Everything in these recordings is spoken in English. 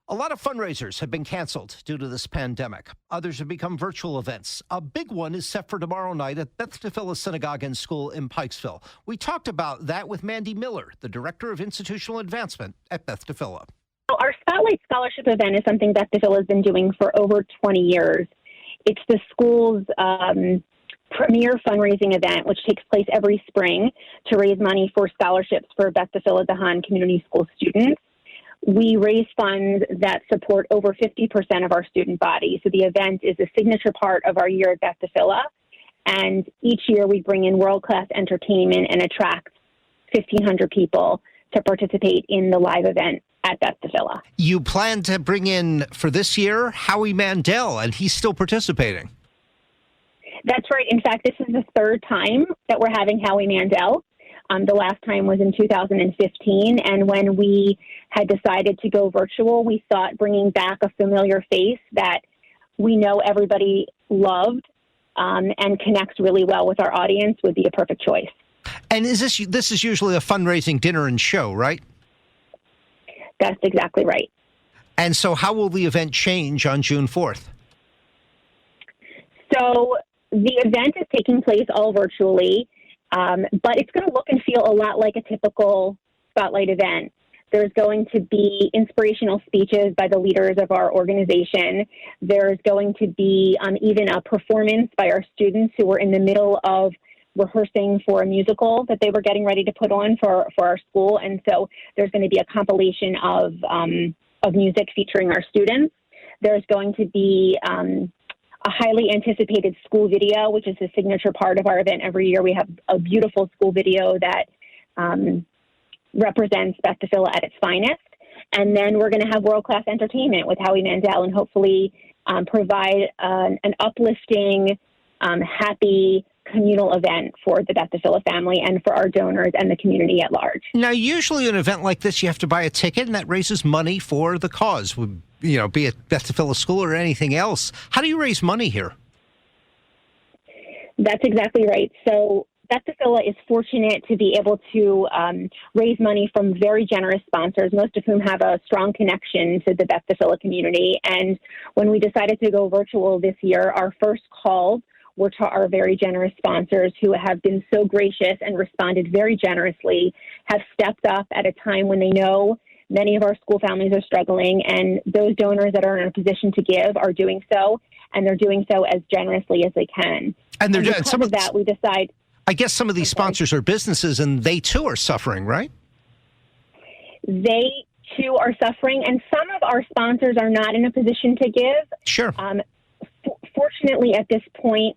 A lot of fundraisers have been canceled due to this pandemic. Others have become virtual events. A big one is set for tomorrow night at Beth Tefillah Synagogue and School in Pikesville. We talked about that with Mandi Miller, the Director of Institutional Advancement at Beth Tefillah. Our Spotlight Scholarship event is something Beth Tefillah has been doing for over 20 years. It's the school's premier fundraising event, which takes place every spring to raise money for scholarships for Beth Tefillah Dahan Community School students. We raise funds that support over 50% of our student body. So the event is a signature part of our year at Beth Tefillah. And each year we bring in world-class entertainment and attract 1,500 people to participate in the live event at Beth Tefillah. You plan to bring in, for this year, Howie Mandel, and he's still participating. That's right. In fact, this is the third time that we're having Howie Mandel. The last time was in 2015, and when we had decided to go virtual, we thought bringing back a familiar face that we know everybody loved and connects really well with our audience would be a perfect choice. And is this is usually a fundraising dinner and show, right? That's exactly right. And so how will the event change on June 4th? So the event is taking place all virtually. But it's going to look and feel a lot like a typical Spotlight event. There's going to be inspirational speeches by the leaders of our organization. There's going to be even a performance by our students who were in the middle of rehearsing for a musical that they were getting ready to put on for our school. And so there's going to be a compilation of music featuring our students. There's going to be a highly anticipated school video, which is a signature part of our event every year. We have a beautiful school video that represents Beth Tefillah at its finest. And then we're going to have world-class entertainment with Howie Mandel and hopefully provide an uplifting, happy, communal event for the Beth Tefillah family and for our donors and the community at large. Now, usually an event like this, you have to buy a ticket, and that raises money for the cause, be it Beth Tefillah School or anything else. How do you raise money here? That's exactly right. So Beth Tefillah is fortunate to be able to raise money from very generous sponsors, most of whom have a strong connection to the Beth Tefillah community. And when we decided to go virtual this year, our first calls were to our very generous sponsors who have been so gracious and responded very generously, have stepped up at a time when they know many of our school families are struggling, and those donors that are in a position to give are doing so, and they're doing so as generously as they can. And because of that, we decide... I guess some of these sponsors are businesses, and they too are suffering, right? They too are suffering, and some of our sponsors are not in a position to give. Sure. Fortunately, at this point,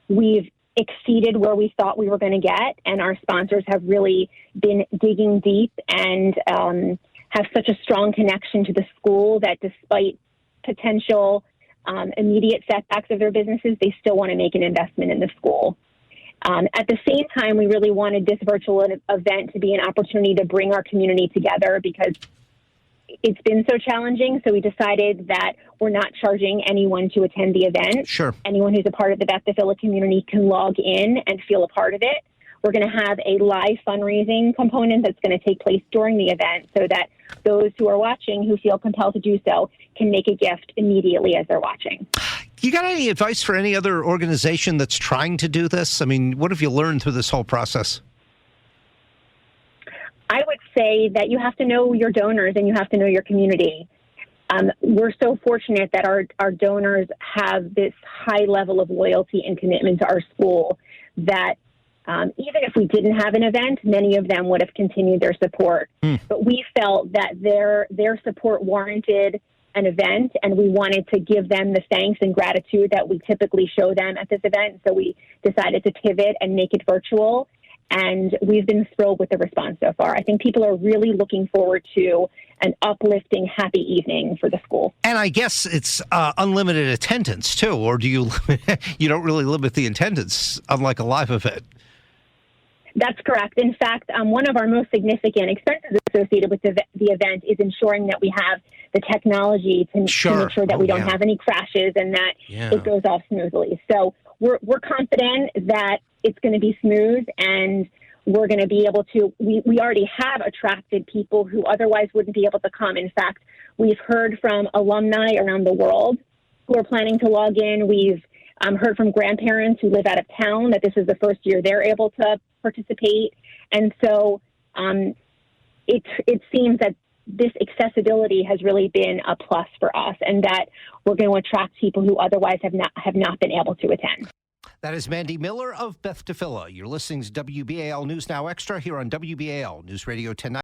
we've exceeded where we thought we were going to get, and our sponsors have really been digging deep and have such a strong connection to the school that despite potential immediate setbacks of their businesses, they still want to make an investment in the school. At the same time, we really wanted this virtual event to be an opportunity to bring our community together because it's been so challenging. So we decided that we're not charging anyone to attend the event. Sure. Anyone who's a part of the Beth Tefillah community can log in and feel a part of it. We're going to have a live fundraising component that's going to take place during the event so that those who are watching who feel compelled to do so can make a gift immediately as they're watching. You got any advice for any other organization that's trying to do this? I mean, what have you learned through this whole process? I would say that you have to know your donors and you have to know your community. We're so fortunate that our donors have this high level of loyalty and commitment to our school that even if we didn't have an event, many of them would have continued their support. But we felt that their support warranted an event, and we wanted to give them the thanks and gratitude that we typically show them at this event. So we decided to pivot and make it virtual. And we've been thrilled with the response so far. I think people are really looking forward to an uplifting, happy evening for the school. And I guess it's unlimited attendance, too, or do you you don't really limit the attendance, unlike a live event? That's correct. In fact, one of our most significant expenses associated with the event is ensuring that we have the technology to make sure that we don't have any crashes and that it goes off smoothly. So we're confident that it's going to be smooth, and we're going to be able to, we already have attracted people who otherwise wouldn't be able to come. In fact, we've heard from alumni around the world who are planning to log in. We've heard from grandparents who live out of town that this is the first year they're able to participate. And so it seems that this accessibility has really been a plus for us, and that we're going to attract people who otherwise have not been able to attend. That is Mandi Miller of Beth Tefillah. You're listening to WBAL News Now Extra here on WBAL News Radio 1090.